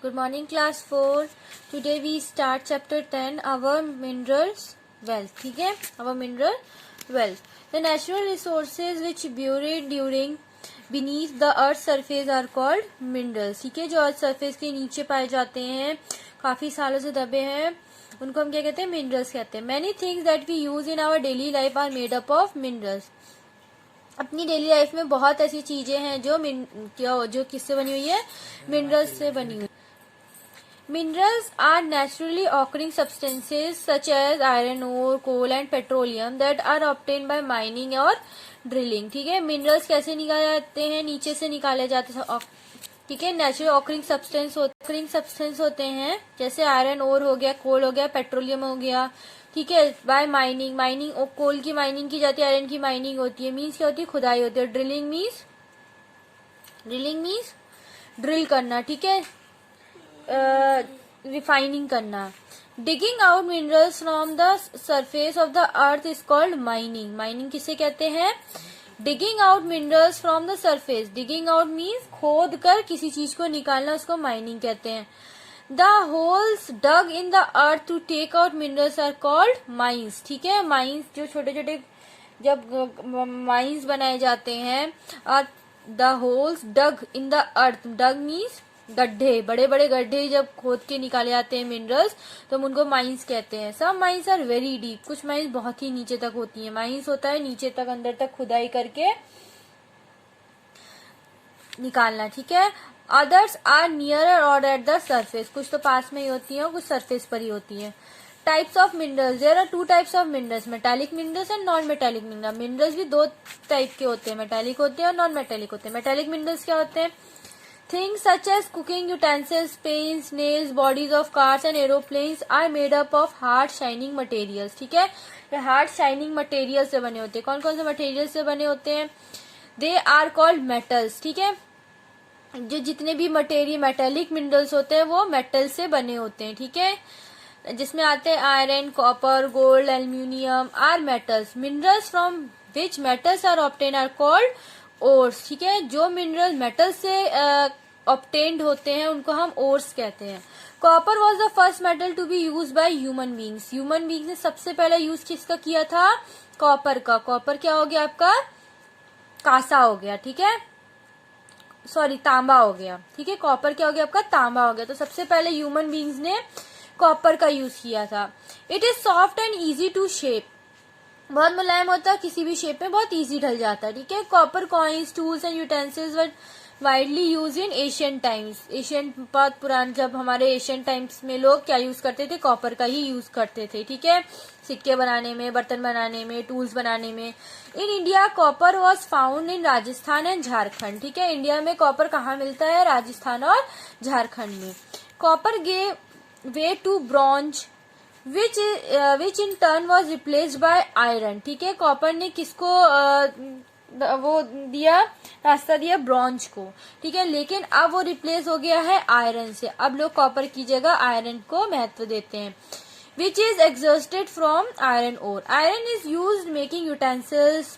Good morning, class 4. Today we start chapter 10, our minerals wealth. ठीक है, our mineral wealth. The natural resources which buried during beneath the earth surface are called minerals. ठीक है, जो earth surface के नीचे पाए जाते हैं, काफी सालों से दबे हैं, उनको हम क्या कहते हैं? मिनरल्स कहते हैं. Many things that we use in our daily life are made up of minerals. अपनी डेली लाइफ में बहुत ऐसी चीजें हैं जो किससे बनी हुई है? मिनरल्स से बनी हुई. Minerals are naturally occurring substances such as iron ore, coal and petroleum that are obtained by mining और drilling. ठीक है, मिनरल्स कैसे निकाले जाते हैं? नीचे से निकाले जाते हैं. ठीक है, नेचुरल ऑकरिंग सब्सटेंस होते हैं, जैसे आयरन ओर हो गया, कोल हो गया, पेट्रोलियम हो गया. ठीक है, बाय माइनिंग कोल की माइनिंग की जाती है, आयरन की माइनिंग होती है. मीन्स क्या होती है? खुदाई होती है. ड्रिलिंग मीन्स ड्रिल करना. ठीक है, रिफाइनिंग करना. Digging out minerals from the surface of the earth is called mining किसे कहते हैं? Digging out minerals from the surface. Digging out means खोद कर किसी चीज को निकालना, उसको माइनिंग कहते हैं. The holes dug in the earth to take out minerals are called mines. ठीक है, माइंस जो छोटे छोटे जब माइंस बनाए जाते हैं, और the holes dug in the earth. Dug means गड्ढे, बड़े बड़े गड्ढे जब खोद के निकाले जाते हैं मिनरल्स, तो हम उनको माइंस कहते हैं. सम माइंस आर वेरी डीप. कुछ माइंस बहुत ही नीचे तक होती है. माइंस होता है नीचे तक, अंदर तक खुदाई करके निकालना. ठीक है, अदर्स आर नियरर और एट द सरफेस. कुछ तो पास में ही होती है और कुछ सरफेस पर ही होती है. Types of minerals. There are two types of minerals, metallic minerals and non metallic minerals. मिनरल्स भी दो टाइप के होते हैं, मेटालिक होते हैं और नॉन मेटालिक होते हैं. मेटालिक मिनरल्स क्या होते हैं? Things such as cooking utensils, paints, nails, bodies of cars and aeroplanes are made up of hard shining materials. ठीक है, ये हार्ड शाइनिंग मटेरियल से बने होते हैं. कौन कौन से मटेरियल से बने होते हैं? They are called metals. ठीक है, जो जितने भी मेटेलिक मिनरल्स होते हैं वो मेटल से बने होते हैं. ठीक है, जिसमें आते हैं iron, copper, gold, aluminium are metals. Minerals from which metals are obtain are called ores. ठीक है, जो मिनरल मेटल से ऑब्टेन्ड होते हैं उनको हम ओर्स कहते हैं. Copper was the first metal to be use by human beings. Human beings ने सबसे पहले यूज किसका किया था? कॉपर का. कॉपर क्या हो गया आपका? कांसा हो गया. ठीक है, सॉरी, तांबा हो गया. ठीक है, कॉपर क्या हो गया आपका? तांबा हो गया. तो सबसे पहले ह्यूमन बींग्स ने कॉपर का यूज किया था. It is soft and easy to shape. बहुत मुलायम होता है, किसी भी शेप में बहुत इजी ढल जाता है. ठीक है, copper coins, tools and utensils were widely use in Asian times. Asian बहुत पुराने, जब हमारे एशियन टाइम्स में लोग क्या यूज करते थे? कॉपर का ही यूज करते थे. ठीक है, सिक्के बनाने में, बर्तन बनाने में, टूल्स बनाने में. In India copper was found in Rajasthan and Jharkhand. ठीक है, इंडिया में कॉपर कहाँ मिलता है? राजस्थान और झारखंड में. Copper gave way to bronze which in turn was replaced by iron. ठीक है, कॉपर ने किसको वो दिया, रास्ता दिया? ब्रॉन्ज को. ठीक है, लेकिन अब वो रिप्लेस हो गया है आयरन से. अब लोग कॉपर की जगह आयरन को महत्व देते हैं. Which is exhausted from iron ore. Iron is use making utensils,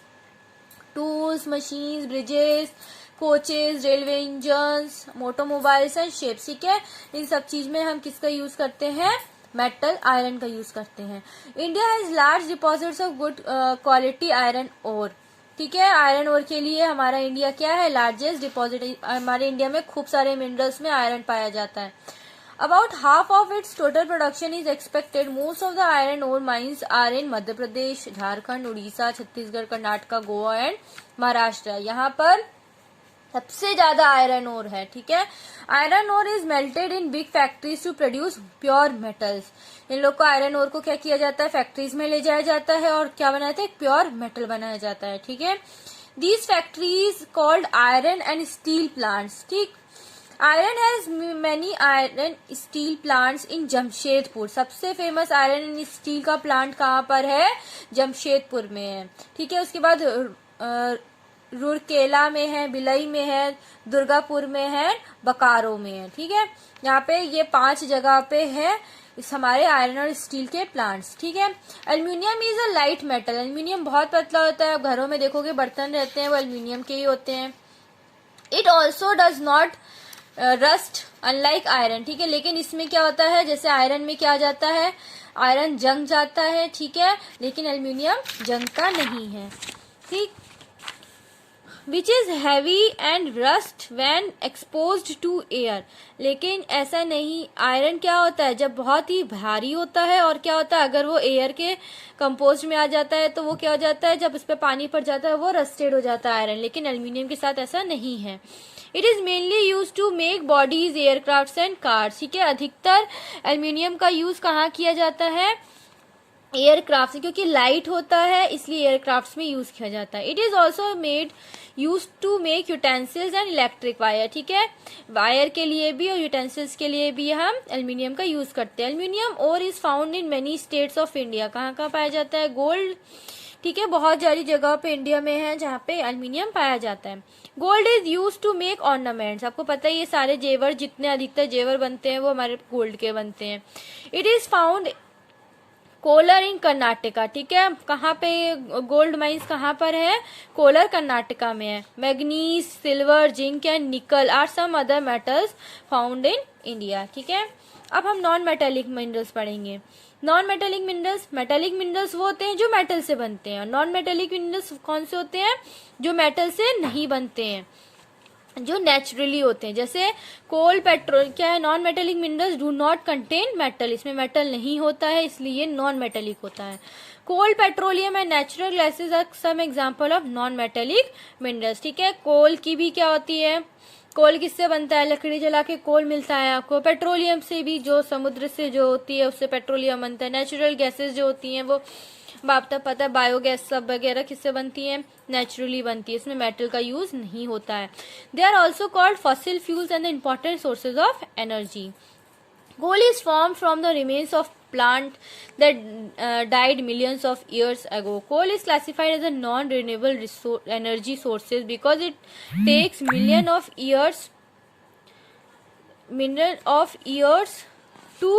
tools, machines, bridges, coaches, railway engines, automobiles and ships. ठीक है, इन सब चीज में हम किसका यूज करते हैं? मेटल आयरन का यूज करते हैं. India has large deposits of good quality iron ore. ठीक है, आयरन ओर के लिए हमारा इंडिया क्या है? Largest deposit. हमारे इंडिया में खूब सारे मिनरल्स में आयरन पाया जाता है. About half of its total production is expected. Most of the iron ore mines are in Madhya Pradesh, Jharkhand, Orissa, Chhattisgarh, Karnataka, Goa and Maharashtra. यहाँ पर सबसे ज्यादा आयरन ओर है. ठीक है, iron ore is melted in big factories to produce pure metals. इन लोग को आयरन ओर को क्या किया जाता है? फैक्ट्रीज में ले जाया जाता है और क्या बनाते हैं? प्योर मेटल बनाया जाता है. ठीक है, these factories called iron and steel plants. ठीक, iron has many iron steel plants in Jamshedpur. सबसे फेमस आयरन एंड स्टील का प्लांट कहाँ पर है? जमशेदपुर में है. ठीक है, उसके बाद रूरकेला में है, भिलाई में है, दुर्गापुर में है, बकारो में है. ठीक है, यहाँ पे ये 5 जगह पे है इस हमारे आयरन और स्टील के प्लांट्स. ठीक है, aluminium is a light metal. Aluminium बहुत पतला होता है. घरों में देखोगे बर्तन रहते हैं वो एल्यूमिनियम के ही होते हैं. It also does not rust unlike iron, ठीक है। लेकिन इसमें क्या होता है, जैसे आयरन में क्या आ जाता है, आयरन जंग जाता है, ठीक है, लेकिन एल्यूमिनियम जंगता नहीं है, ठीक। Which is heavy and rust when exposed to air, लेकिन ऐसा नहीं, आयरन क्या होता है जब बहुत ही भारी होता है, और क्या होता है अगर वो एयर के कंपोस्ट में आ जाता है तो वो क्या हो जाता है, जब उस पर पानी पड़ जाता है वो रस्टेड हो जाता है आयरन, लेकिन एल्यूमिनियम के साथ ऐसा नहीं है। It is mainly use to make bodies, aircraft and cars, ठीक है। अधिकतर एल्यूमिनियम का यूज कहाँ किया जाता है, एयरक्राफ्ट, क्योंकि लाइट होता है इसलिए एयरक्राफ्ट में यूज किया जाता है। It is also made use to make utensils and electric wire, ठीक है, वायर के लिए भी और यूटेंसिल्स के लिए भी हम एल्यूमिनियम का यूज करते हैं। एल्यूमिनियम और is found in many states of India, कहाँ कहाँ पाया जाता है, गोल्ड, ठीक है, बहुत सारी जगह पे इंडिया में है जहाँ पे एल्यूमिनियम पाया जाता है। Gold is use to make ornaments, आपको पता है ये सारे जेवर, जितने अधिकतर जेवर बनते हैं वो हमारे गोल्ड के बनते हैं। इट इज फाउंड कोलर इन कर्नाटका, ठीक है, कहाँ पे गोल्ड माइंस कहाँ पर है, कोलर कर्नाटका में है। Manganese, silver, zinc and nickel are some other metals found in India, ठीक है। अब हम नॉन मेटेलिक मिनरल्स पढ़ेंगे। Non metallic minerals, metallic minerals वो होते हैं जो मेटल से बनते हैं, नॉन मेटेलिक मिनरल्स कौन से होते हैं, जो मेटल से नहीं बनते हैं, जो नेचुरली होते हैं। जैसे कोल, पेट्रोल, क्या है, non metallic minerals do not contain metal, इसमें मेटल नहीं होता है इसलिए नॉन मेटेलिक होता है। Coal, petroleum and natural gases are some example of non metallic minerals, ठीक है। कोल की भी क्या होती है, कोल किससे बनता है, लकड़ी जला के कोल मिलता है आपको। पेट्रोलियम से भी, जो समुद्र से जो होती है उससे पेट्रोलियम बनता है। नेचुरल गैसेस जो होती हैं वो आपको पता है, बायोगैस सब वगैरह किससे बनती है, नेचुरली बनती है, इसमें मेटल का यूज नहीं होता है। They are also called fossil fuels and the important sources of energy. Coal is formed from the remains of plant that died millions of years ago. Coal is classified as a non-renewable energy sources because it takes million of years to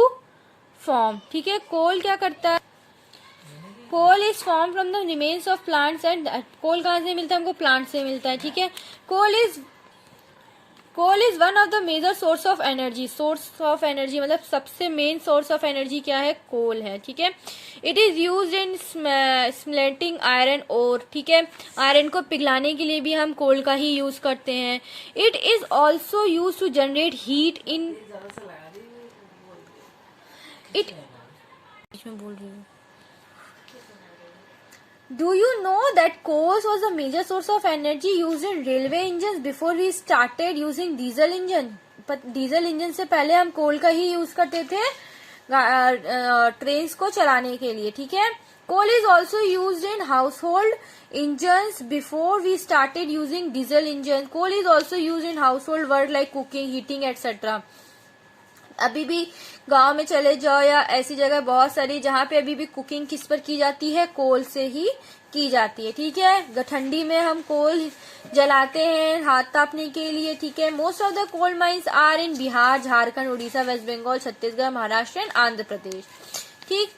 form. ठीक है, कोल क्या करता है, coal is form from the remains of plants and, coal कहाँ से मिलता है हमको, प्लांट से मिलता है, ठीक है। Coal is one of the major source of energy, source of energy मतलब सबसे मेन सोर्स ऑफ एनर्जी क्या है, कोल है, ठीक है। It is use in smelting iron ore, ठीक है, आयरन को पिघलाने के लिए भी हम कोल का ही यूज करते हैं। It is also use to generate heat in, it इसमें बोल रही हूँ। Do you know that coal was a major source of energy used in railway engines before we started using diesel engine? Diesel engine से पहले हम कोल का ही use करते थे ट्रेन्स को चलाने के लिए, ठीक है। Coal is also use in household engines before we started using diesel engine. Coal is also use in household work like cooking, heating etcetera. अभी भी गांव में चले जाओ या ऐसी जगह बहुत सारी जहाँ पे अभी भी कुकिंग किस पर की जाती है, कोल से ही की जाती है, ठीक है। ठंडी में हम कोल जलाते हैं हाथ तापने के लिए, ठीक है। Most of the coal mines are in Bihar, Jharkhand, Orissa, West Bengal, Chhattisgarh, Maharashtra and Andhra Pradesh, ठीक।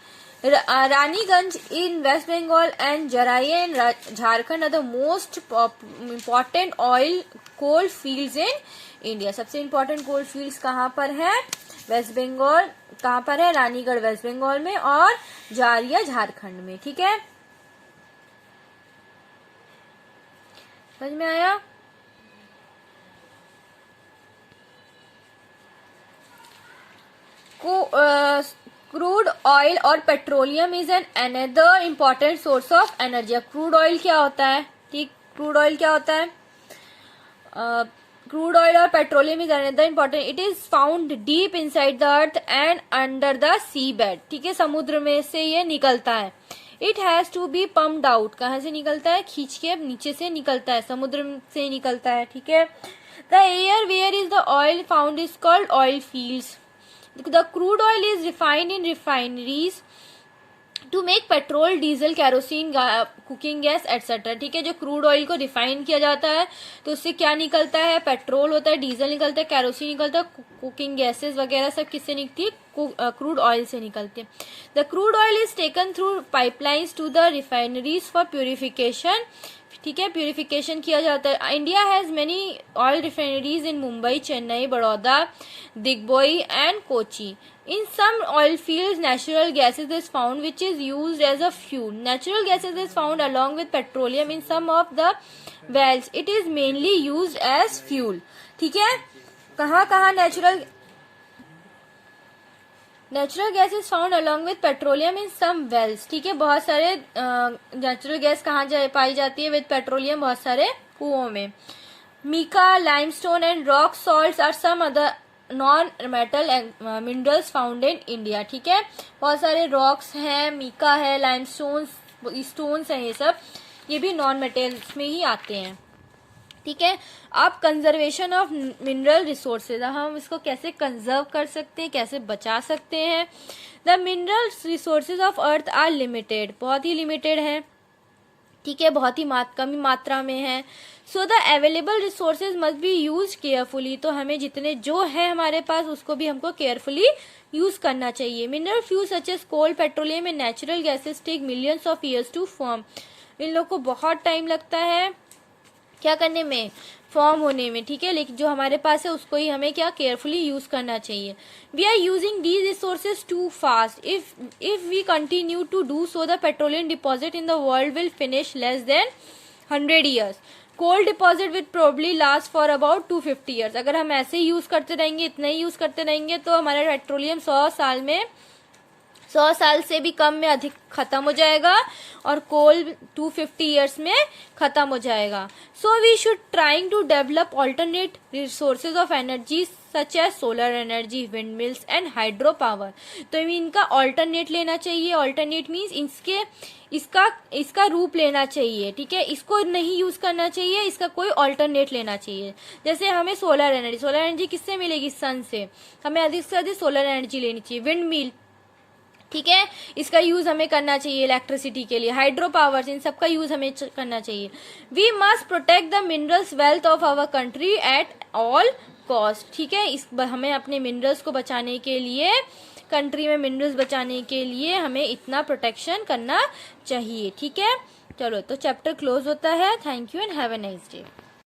Raniganj in West Bengal and Jharia in Jharkhand are the most important oil coal fields in India. सबसे इम्पोर्टेंट कोल फील्ड्स कहाँ पर है, वेस्ट बंगाल, कहाँ पर है, रानीगढ़ वेस्ट बंगाल में और जारिया झारखंड में, ठीक है। समझ में आया। क्रूड ऑयल और petroleum is an another important source of energy. Crude oil क्या होता है, ठीक, क्रूड ऑयल क्या होता है, क्रूड ऑयल और petroleum is another important, it is found deep inside the earth and under the sea bed, ठीक है, समुद्र में से ये निकलता है। It has to be pumped out, कहाँ से निकलता है, खींच के नीचे से निकलता है, समुद्र से निकलता है, ठीक है। The air where is the oil found is called oil fields. The crude oil is refined in refineries to make petrol, diesel, kerosene, cooking gas etcetera, ठीक है। जो क्रूड ऑयल को रिफाइन किया जाता है तो उससे क्या निकलता है, पेट्रोल होता है, डीजल निकलता है, कैरोसिन निकलता है, कुकिंग गैसेस वगैरह सब किससे निकलती है, क्रूड ऑयल से निकलती है। The crude oil is taken through pipelines to the refineries for purification, ठीक है, प्यूरिफिकेशन किया जाता है। India has many oil refineries in Mumbai, Chennai, Baroda, Digboi and Kochi. In some oil fields, natural gases is found which is used as a fuel. Natural gases is found along with petroleum in some of the wells. It is mainly used as fuel. ठीक है, कहाँ natural gas is found along with petroleum in some wells. ठीक है, बहुत सारे natural gas कहाँ पाई जाती है विद पेट्रोलियम, बहुत सारे कुओं में. Mica, limestone and rock salts are some other non metal minerals found in India. ठीक है, बहुत सारे रॉक्स हैं, मीका है, स्टोन्स हैं, ये सब ये भी नॉन मेटल्स में ही आते हैं. ठीक है, अब कंजर्वेशन ऑफ मिनरल रिसोर्सेज, हम इसको कैसे कंजर्व कर सकते हैं, कैसे बचा सकते हैं. The mineral resources of earth are limited, बहुत ही लिमिटेड है. ठीक है, बहुत ही कम मात्रा में है. So the available resources must be use carefully, तो हमें जितने जो है हमारे पास उसको भी हमको केयरफुली यूज करना चाहिए. Mineral fuel such as coal, petroleum and natural gases take millions of years to form. इन लोग को बहुत टाइम लगता है क्या करने में, फॉर्म होने में. ठीक है, लेकिन जो हमारे पास है उसको ही हमें क्या केयरफुली यूज करना चाहिए. We are using these resources too fast. If we continue to do so the petroleum deposit in the world will finish less than 100 years. Coal deposit will probably last for about 250 years. अगर हम ऐसे ही use करते रहेंगे, इतना ही use करते रहेंगे, तो हमारा पेट्रोलियम 100 साल से भी कम में अधिक खत्म हो जाएगा और कोल 250 years में खत्म हो जाएगा. So we should trying to develop alternate resources of energy such as solar energy, wind mills and hydro power. तो इनका ऑल्टरनेट लेना चाहिए. ऑल्टरनेट मीन्स इसका रूप लेना चाहिए. ठीक है, इसको नहीं यूज करना चाहिए, इसका कोई ऑल्टरनेट लेना चाहिए. जैसे हमें सोलर एनर्जी किससे मिलेगी, सन से. हमें अधिक से अधिक सोलर एनर्जी लेनी चाहिए. विंड मिल, ठीक है, इसका यूज हमें करना चाहिए इलेक्ट्रिसिटी के लिए. हाइड्रो पावर्स, इन सब का यूज हमें करना चाहिए. We must protect the minerals wealth of our country at all cost. ठीक है, हमें अपने मिनरल्स को बचाने के लिए, कंट्री में मिनरल्स बचाने के लिए हमें इतना प्रोटेक्शन करना चाहिए. ठीक है, चलो तो चैप्टर क्लोज होता है. Thank you and have a nice day.